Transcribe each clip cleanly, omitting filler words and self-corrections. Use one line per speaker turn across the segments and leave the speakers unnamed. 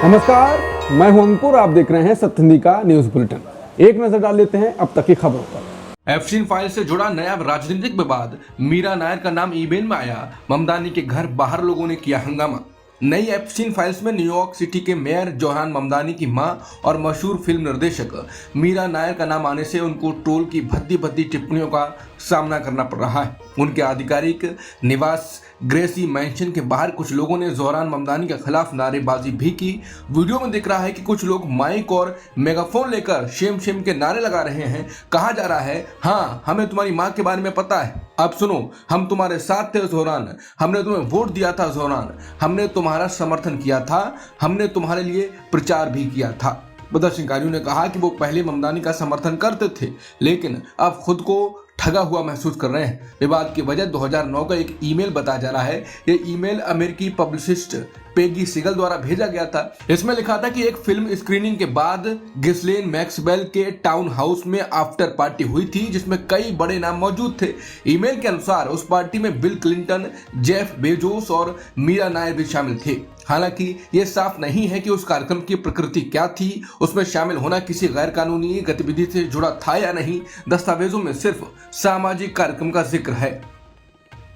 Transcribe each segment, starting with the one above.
नमस्कार, मैं हूं अंकुर। आप देख रहे हैं सत्य हिंदी का न्यूज बुलेटिन। एक नजर डाल लेते हैं अब तक की खबरों पर।
एप्स्टीन फाइल से जुड़ा नया राजनीतिक विवाद। मीरा नायर का नाम ईमेल में आया। ममदानी के घर बाहर लोगों ने किया हंगामा। नई एप्स्टीन फाइल्स में न्यूयॉर्क सिटी के मेयर जोहान ममदानी की मां और मशहूर फिल्म निर्देशक मीरा नायर का नाम आने से उनको ट्रोल की भद्दी भद्दी टिप्पणियों का सामना करना पड़ रहा है। उनके आधिकारिक निवास ग्रेसी मैंशन के बाहर कुछ लोगों ने जोहरान ममदानी के खिलाफ नारेबाजी भी की। वीडियो में दिख रहा है कि कुछ लोग माइक और मेगाफोन लेकर शेम शेम के नारे लगा रहे हैं। कहा जा रहा है, हाँ हमें तुम्हारी माँ के बारे में पता है, अब सुनो, हम तुम्हारे साथ थे जोहरान, हमने तुम्हें वोट दिया था जोहरान, हमने तुम्हारा समर्थन किया था, हमने तुम्हारे लिए प्रचार भी किया था। प्रदर्शनकारियों ने कहा कि वो पहले ममदानी का समर्थन करते थे लेकिन अब खुद को ठगा हुआ महसूस कर रहे हैं। विवाद की वजह 2009 का एक ईमेल बताया जा रहा है। ये ईमेल अमेरिकी पब्लिसिस्ट पेगी सिगल द्वारा भेजा गया था। इसमें लिखा था कि एक फिल्म स्क्रीनिंग के बाद गिस्लेन मैक्सवेल के टाउन हाउस में आफ्टर पार्टी हुई थी जिसमें कई बड़े नाम मौजूद थे। ईमेल के अनुसार उस पार्टी में बिल क्लिंटन, जेफ बेजोस और मीरा नायर भी शामिल थे। हालांकि ये साफ नहीं है कि उस कार्यक्रम की प्रकृति क्या थी, उसमें शामिल होना किसी गैर कानूनी गतिविधि से जुड़ा था या नहीं। दस्तावेजों में सिर्फ सामाजिक कार्यक्रम का जिक्र है।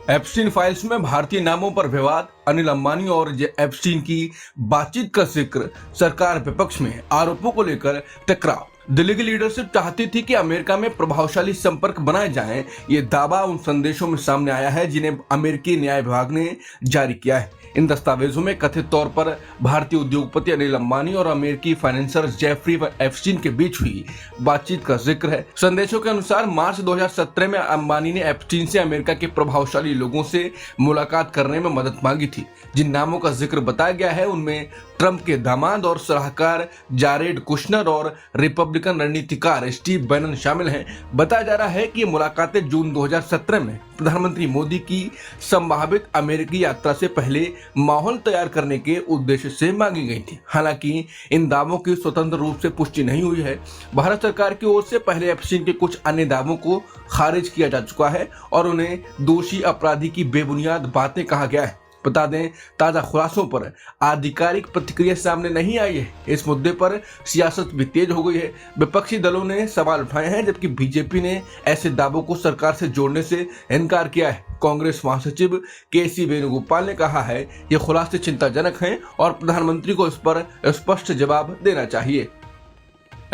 एप्स्टीन फाइल्स में भारतीय नामों पर विवाद। अनिल अंबानी और एप्स्टीन की बातचीत का जिक्र। सरकार विपक्ष में आरोपों को लेकर टकराव। दिल्ली की लीडरशिप चाहती थी कि अमेरिका में प्रभावशाली संपर्क बनाए जाएं। ये दावा उन संदेशों में सामने आया है जिन्हें अमेरिकी न्याय विभाग ने जारी किया है। इन दस्तावेजों में कथित तौर पर भारतीय उद्योगपति अनिल अंबानी और अमेरिकी फाइनेंसर जेफरी एप्स्टीन के बीच हुई बातचीत का जिक्र है। संदेशों के अनुसार मार्च 2017 में अंबानी ने एप्स्टीन से अमेरिका के प्रभावशाली लोगों से मुलाकात करने में मदद मांगी थी। जिन नामों का जिक्र बताया गया है उनमें ट्रंप के दामाद और सलाहकार जारेड कुशनर और रिपब्लिकन रणनीतिकार स्टीव बैनन शामिल हैं। बताया जा रहा है कि ये मुलाकातें जून 2017 में प्रधानमंत्री मोदी की संभावित अमेरिकी यात्रा से पहले माहौल तैयार करने के उद्देश्य से मांगी गई थी। हालांकि इन दावों की स्वतंत्र रूप से पुष्टि नहीं हुई है। भारत सरकार की ओर से पहले एप्स्टीन के कुछ अन्य दावों को खारिज किया जा चुका है और उन्हें दोषी अपराधी की बेबुनियाद बातें कहा गया है। बता दें, ताजा खुलासों पर आधिकारिक प्रतिक्रिया सामने नहीं आई है। इस मुद्दे पर सियासत भी तेज हो गई है। विपक्षी दलों ने सवाल उठाए हैं जबकि बीजेपी ने ऐसे दावों को सरकार से जोड़ने से इनकार किया है। कांग्रेस महासचिव केसी वेणुगोपाल ने कहा है ये खुलासे चिंताजनक हैं और प्रधानमंत्री को इस पर स्पष्ट जवाब देना चाहिए।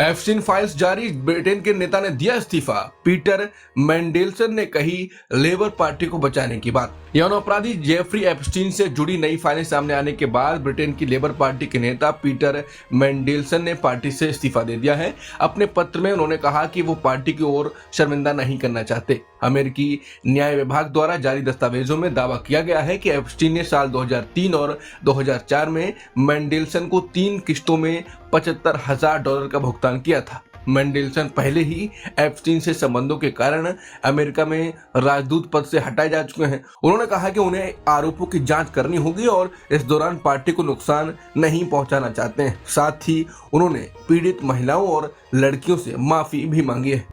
एप्स्टीन फाइल्स जारी। ब्रिटेन के नेता ने दिया इस्तीफा। पीटर मेंडेलसन ने कही लेबर पार्टी को बचाने की बात। यौन अपराधी जेफरी एप्स्टीन से जुड़ी नई फाइलें सामने आने के बाद ब्रिटेन की लेबर पार्टी के नेता पीटर मेंडेलसन ने पार्टी से इस्तीफा दे दिया है। अपने पत्र में उन्होंने कहा कि वो पार्टी की ओर शर्मिंदा नहीं करना चाहते। अमेरिकी न्याय विभाग द्वारा जारी दस्तावेजों में दावा किया गया है कि एप्स्टीन ने साल 2003 और 2004 में मेंडेलसन को 3 किश्तों में $75,000 का भुगतान किया था। मेंडेलसन पहले ही एप्स्टीन से संबंधों के कारण अमेरिका में राजदूत पद से हटाए जा चुके हैं। उन्होंने कहा कि उन्हें आरोपों की जांच करनी होगी और इस दौरान पार्टी को नुकसान नहीं पहुंचाना चाहते हैं। साथ ही उन्होंने पीड़ित महिलाओं और लड़कियों से माफी भी मांगी है।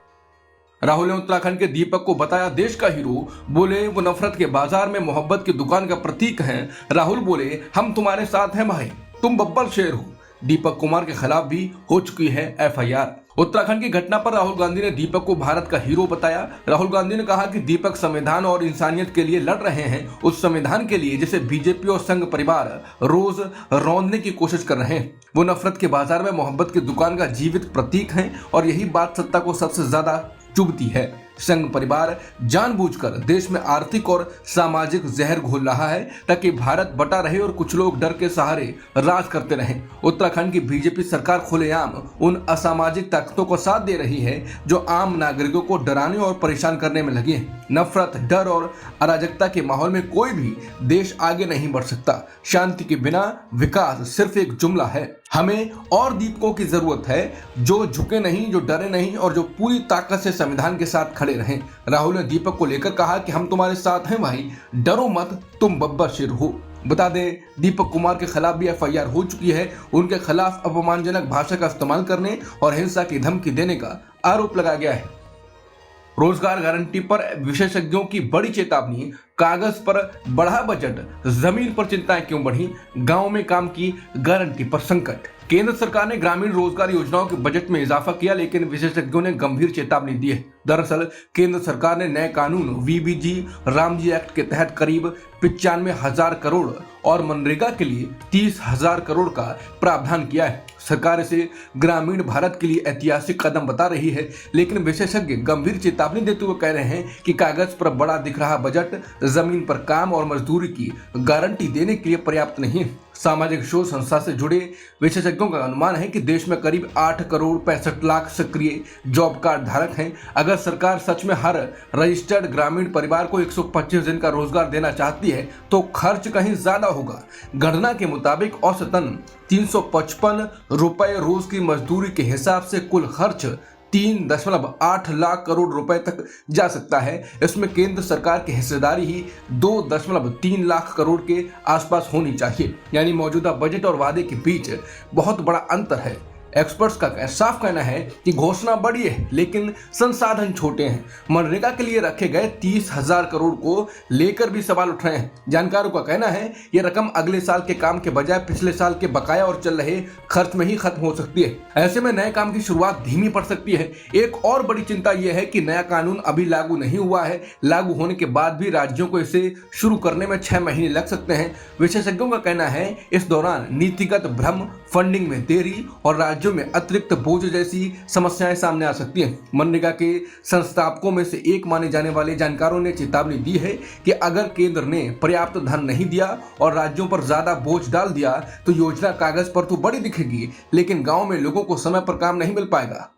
राहुल ने उत्तराखंड के दीपक को बताया देश का हीरो। बोले वो नफरत के बाजार में मोहब्बत की दुकान का प्रतीक है। राहुल बोले हम तुम्हारे साथ हैं भाई, तुम बब्बर शेर हो। दीपक कुमार के खिलाफ भी हो चुकी है एफआईआर। उत्तराखंड की घटना पर राहुल गांधी ने दीपक को भारत का हीरो बताया। राहुल गांधी ने कहा कि दीपक संविधान और इंसानियत के लिए लड़ रहे हैं, उस संविधान के लिए जिसे बीजेपी और संघ परिवार रोज रौंदने की कोशिश कर रहे हैं। वो नफरत के बाजार में मोहब्बत की दुकान का जीवित प्रतीक है और यही बात सत्ता को सबसे ज्यादा चुभती है। संघ परिवार जानबूझकर देश में आर्थिक और सामाजिक जहर घोल रहा है ताकि भारत बटा रहे और कुछ लोग डर के सहारे राज करते रहें। उत्तराखंड की बीजेपी सरकार खुलेआम उन असामाजिक ताकतों को साथ दे रही है जो आम नागरिकों को डराने और परेशान करने में लगी हैं। नफरत, डर और अराजकता के माहौल में कोई भी देश आगे नहीं बढ़ सकता। शांति के बिना विकास सिर्फ एक जुमला है। हमें और दीपकों की जरूरत है जो झुके नहीं, जो डरे नहीं और जो पूरी ताकत से संविधान के साथ खड़े रहें। राहुल ने दीपक को लेकर कहा कि हम तुम्हारे साथ हैं भाई, डरो मत, तुम बब्बर शेर हो। बता दें, दीपक कुमार के खिलाफ भी एफआईआर हो चुकी है। उनके खिलाफ अपमानजनक भाषा का इस्तेमाल करने और हिंसा की धमकी देने का आरोप लगाया गया है। रोजगार गारंटी पर विशेषज्ञों की बड़ी चेतावनी, कागज पर बढ़ा बजट, जमीन पर चिंताएं क्यों बढ़ी, गांव में काम की गारंटी पर संकट। केंद्र सरकार ने ग्रामीण रोजगार योजनाओं के बजट में इजाफा किया, लेकिन विशेषज्ञों ने गंभीर चेतावनी दी है। दरअसल केंद्र सरकार ने नए कानून वीबीजी रामजी एक्ट के तहत करीब 95,000 करोड़ और मनरेगा के लिए 30,000 करोड़ का प्रावधान किया है। सरकार इसे ग्रामीण भारत के लिए ऐतिहासिक कदम बता रही है, लेकिन विशेषज्ञ गंभीर चेतावनी देते हुए कह रहे हैं कि कागज पर बड़ा दिख रहा बजट जमीन पर काम और मजदूरी की गारंटी देने के लिए पर्याप्त नहीं है। सामाजिक शोध संस्था से जुड़े विशेषज्ञों का अनुमान है कि देश में करीब 8 करोड़ 65 लाख सक्रिय जॉब कार्ड धारक हैं। अगर सरकार सच में हर रजिस्टर्ड ग्रामीण परिवार को 125 दिन का रोजगार देना चाहती है तो खर्च कहीं ज्यादा होगा। गणना के मुताबिक औसतन 355 रुपए रोज की मजदूरी के हिसाब से कुल खर्च 3.8 लाख करोड़ रुपए तक जा सकता है। इसमें केंद्र सरकार की हिस्सेदारी ही 2.3 लाख करोड़ के आसपास होनी चाहिए। यानी मौजूदा बजट और वादे के बीच बहुत बड़ा अंतर है। एक्सपर्ट्स का साफ कहना है कि घोषणा बड़ी है लेकिन संसाधन छोटे हैं। मनरेगा के लिए रखे गए 30,000 करोड़ को लेकर भी सवाल उठ रहे हैं। जानकारों का कहना है ये रकम अगले साल के काम के बजाय पिछले साल के बकाया और चल रहे खर्च में ही खत्म हो सकती है। ऐसे में नए काम की शुरुआत धीमी पड़ सकती है। एक और बड़ी चिंता यह है कि नया कानून अभी लागू नहीं हुआ है। लागू होने के बाद भी राज्यों को इसे शुरू करने में 6 महीने लग सकते हैं। विशेषज्ञों का कहना है इस दौरान नीतिगत भ्रम, फंडिंग में देरी और राज्यों में अतिरिक्त बोझ जैसी समस्याएं सामने आ सकती हैं। मनरेगा के संस्थापकों में से एक माने जाने वाले जानकारों ने चेतावनी दी है कि अगर केंद्र ने पर्याप्त धन नहीं दिया और राज्यों पर ज्यादा बोझ डाल दिया तो योजना कागज पर तो बड़ी दिखेगी, लेकिन गांव में लोगों को समय पर काम नहीं मिल पाएगा।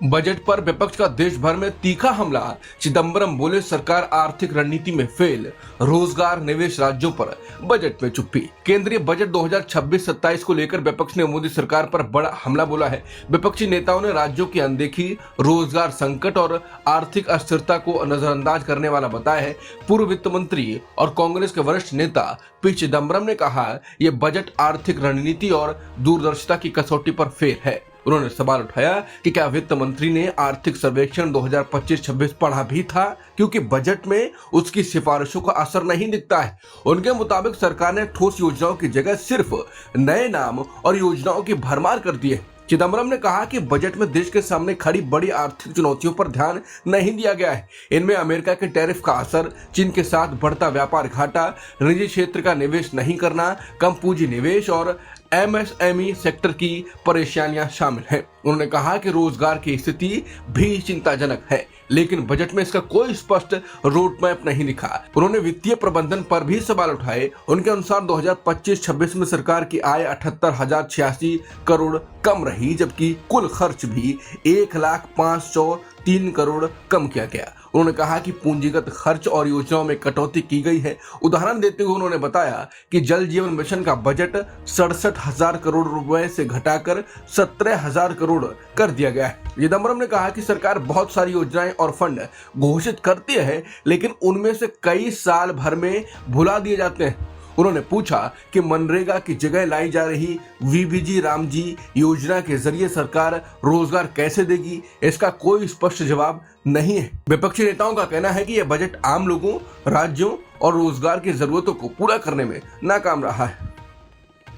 बजट पर विपक्ष का देश भर में तीखा हमला, चिदंबरम बोले सरकार आर्थिक रणनीति में फेल, रोजगार निवेश राज्यों पर बजट में चुप्पी। केंद्रीय बजट 2026-27 को लेकर विपक्ष ने मोदी सरकार पर बड़ा हमला बोला है। विपक्षी नेताओं ने राज्यों की अनदेखी, रोजगार संकट और आर्थिक अस्थिरता को नजरअंदाज करने वाला बताया है। पूर्व वित्त मंत्री और कांग्रेस के वरिष्ठ नेता पी चिदंबरम ने कहा यह बजट आर्थिक रणनीति और दूरदर्शिता की कसौटी पर फेल है। उन्होंने सवाल उठाया कि क्या वित्त मंत्री ने आर्थिक सर्वेक्षण 2025-26 पढ़ा भी था, क्योंकि बजट में उसकी सिफारिशों का असर नहीं दिखता है। उनके मुताबिक सरकार ने ठोस योजनाओं की जगह सिर्फ नए नाम और योजनाओं की भरमार कर दी है। चिदंबरम ने कहा कि बजट में देश के सामने खड़ी बड़ी आर्थिक चुनौतियों पर ध्यान नहीं दिया गया है। इनमें अमेरिका के टैरिफ का असर, चीन के साथ बढ़ता व्यापार घाटा, निजी क्षेत्र का निवेश नहीं करना, कम पूंजी निवेश और एमएसएमई सेक्टर की परेशानियां शामिल हैं। उन्होंने कहा कि रोजगार की स्थिति भी चिंताजनक है, लेकिन बजट में इसका कोई स्पष्ट रोड मैप नहीं दिखा। उन्होंने वित्तीय प्रबंधन पर भी सवाल उठाए। उनके अनुसार 2025-26 में सरकार की आय 78,086 करोड़ कम रही, जबकि कुल खर्च भी 1,05,03 करोड़ कम किया गया। उन्होंने कहा कि पूंजीगत खर्च और योजनाओं में कटौती की गई है। उदाहरण देते हुए उन्होंने बताया कि जल जीवन मिशन का बजट 67,000 करोड़ रुपए से घटाकर 17,000 करोड़ कर दिया गया है। चिदंबरम ने कहा कि सरकार बहुत सारी योजनाएं और फंड घोषित करती है, लेकिन उनमें से कई साल भर में भुला दिए जाते हैं। उन्होंने पूछा कि मनरेगा की जगह लाई जा रही वीबीजी रामजी योजना के जरिए सरकार रोजगार कैसे देगी। इसका कोई स्पष्ट जवाब नहीं है। विपक्षी नेताओं का कहना है कि यह बजट आम लोगों, राज्यों और रोजगार की जरूरतों को पूरा करने में नाकाम रहा है।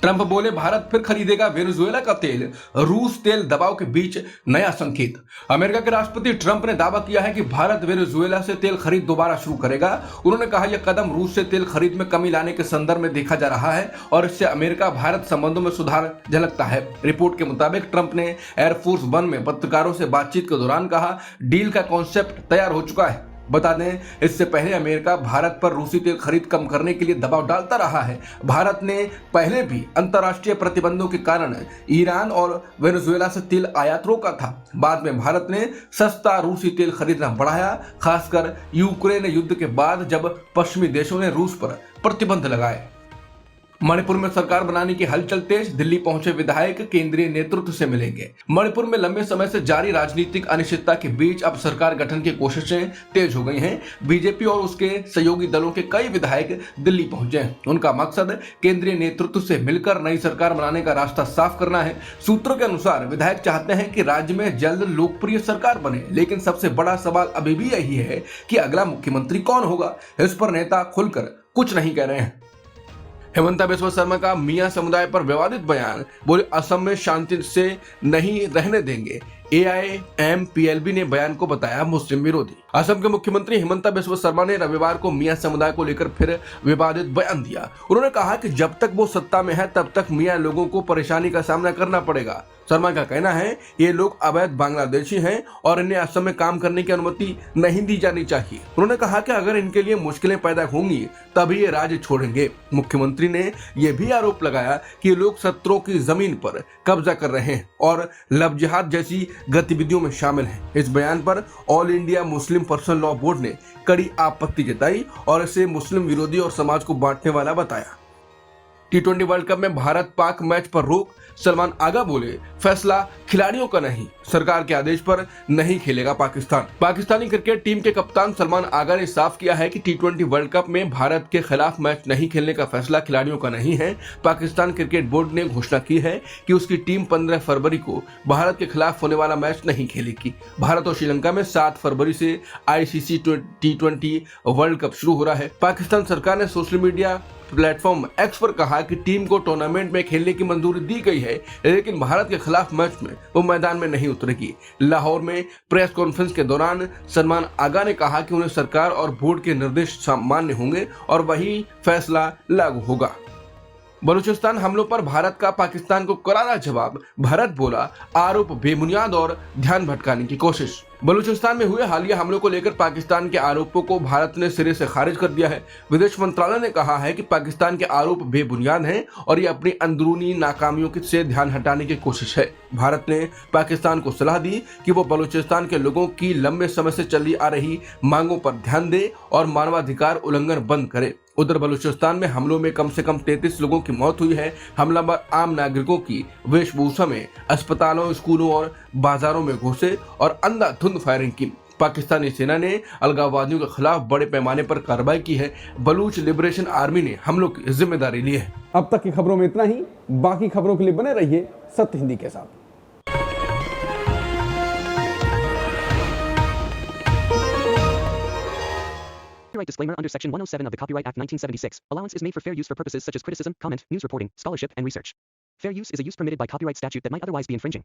ट्रंप बोले भारत फिर खरीदेगा वेनेजुएला का तेल, रूस तेल दबाव के बीच नया संकेत। अमेरिका के राष्ट्रपति ट्रंप ने दावा किया है कि भारत वेनेजुएला से तेल खरीद दोबारा शुरू करेगा। उन्होंने कहा यह कदम रूस से तेल खरीद में कमी लाने के संदर्भ में देखा जा रहा है और इससे अमेरिका भारत संबंधों में सुधार झलकता है। रिपोर्ट के मुताबिक ट्रंप ने एयरफोर्स 1 में पत्रकारों से बातचीत के दौरान कहा डील का कॉन्सेप्ट तैयार हो चुका है। बता दें, इससे पहले अमेरिका भारत पर रूसी तेल खरीद कम करने के लिए दबाव डालता रहा है। भारत ने पहले भी अंतर्राष्ट्रीय प्रतिबंधों के कारण ईरान और वेनेजुएला से तेल आयात रोका था। बाद में भारत ने सस्ता रूसी तेल खरीदना बढ़ाया, खासकर यूक्रेन युद्ध के बाद जब पश्चिमी देशों ने रूस पर प्रतिबंध लगाए। मणिपुर में सरकार बनाने की हलचल तेज, दिल्ली पहुंचे विधायक केंद्रीय नेतृत्व से मिलेंगे। मणिपुर में लंबे समय से जारी राजनीतिक अनिश्चितता के बीच अब सरकार गठन की कोशिशें तेज हो गई हैं। बीजेपी और उसके सहयोगी दलों के कई विधायक दिल्ली पहुंचे हैं। उनका मकसद केंद्रीय नेतृत्व से मिलकर नई सरकार बनाने का रास्ता साफ करना है। सूत्रों के अनुसार विधायक चाहते हैं कि राज्य में जल्द लोकप्रिय सरकार बने, लेकिन सबसे बड़ा सवाल अभी भी यही है कि अगला मुख्यमंत्री कौन होगा। इस पर नेता खुलकर कुछ नहीं कह रहे हैं। हेमंता बिस्वा शर्मा का मियां समुदाय पर विवादित बयान, बोले असम में शांति से नहीं रहने देंगे। AIMPLB ने बयान को बताया मुस्लिम विरोधी। असम के मुख्यमंत्री हेमंता बिस्वा शर्मा ने रविवार को मियां समुदाय को लेकर फिर विवादित बयान दिया। उन्होंने कहा कि जब तक वो सत्ता में है तब तक मियां लोगों को परेशानी का सामना करना पड़ेगा। शर्मा का कहना है ये लोग अवैध बांग्लादेशी हैं और इन्हें असम में काम करने की अनुमति नहीं दी जानी चाहिए। उन्होंने कहा कि अगर इनके लिए मुश्किलें पैदा होंगी तभी ये राज्य छोड़ेंगे। मुख्यमंत्री ने यह भी आरोप लगाया कि ये लोग शत्रुओं की जमीन पर कब्जा कर रहे हैं और लव जिहाद जैसी गतिविधियों में शामिल हैं। इस बयान पर all India Muslim personal law board ने कड़ी आपत्ति जताई और इसे मुस्लिम विरोधी और समाज को बांटने वाला बताया। T20 वर्ल्ड कप में भारत पाक मैच पर रोक, सलमान आगा बोले फैसला खिलाड़ियों का नहीं, सरकार के आदेश पर नहीं खेलेगा पाकिस्तान। पाकिस्तानी क्रिकेट टीम के कप्तान सलमान आगा ने साफ किया है कि T20 वर्ल्ड कप में भारत के खिलाफ मैच नहीं खेलने का फैसला खिलाड़ियों का नहीं है। पाकिस्तान क्रिकेट बोर्ड ने घोषणा की है कि उसकी टीम 15 फरवरी को भारत के खिलाफ होने वाला मैच नहीं खेलेगी। भारत और श्रीलंका में 7 फरवरी से ICC T20 वर्ल्ड कप शुरू हो रहा है। पाकिस्तान सरकार ने सोशल मीडिया प्लेटफॉर्म X पर कहा कि टीम को टूर्नामेंट में खेलने की मंजूरी दी गई है, लेकिन भारत के खिलाफ मैच में वो मैदान में नहीं उतरेगी। लाहौर में प्रेस कॉन्फ्रेंस के दौरान सलमान आगा ने कहा कि उन्हें सरकार और बोर्ड के निर्देश मान्य होंगे और वही फैसला लागू होगा। बलूचिस्तान हमलों पर भारत का पाकिस्तान को करारा जवाब, भारत बोला आरोप बेबुनियाद और ध्यान भटकाने की कोशिश। बलूचिस्तान में हुए हालिया हमलों को लेकर पाकिस्तान के आरोपों को भारत ने सिरे से खारिज कर दिया है। विदेश मंत्रालय ने कहा है कि पाकिस्तान के आरोप बेबुनियाद हैं और ये अपनी अंदरूनी नाकामियों से ध्यान हटाने की कोशिश है। भारत ने पाकिस्तान को सलाह दी कि वो बलूचिस्तान के लोगों की लंबे समय से चली आ रही मांगों पर ध्यान दे और मानवाधिकार उल्लंघन बंद करे। उधर बलूचिस्तान में हमलों में कम से कम 33 लोगों की मौत हुई है। हमलावर आम नागरिकों की वेशभूषा में अस्पतालों, स्कूलों और बाजारों में घुसे और अंधाधुंध फायरिंग की। पाकिस्तानी सेना ने अलगाववादियों के खिलाफ बड़े पैमाने पर कार्रवाई की है। बलूच लिबरेशन आर्मी ने हमलों की जिम्मेदारी ली है।
अब तक की खबरों में इतना ही। बाकी खबरों के लिए बने रहिए सत्य हिंदी के साथ।
Copyright disclaimer under Section 107 of the Copyright Act 1976. Allowance is made for fair use for purposes such as criticism, comment, news reporting, scholarship, and research. Fair use is a use permitted by copyright statute that might otherwise be infringing.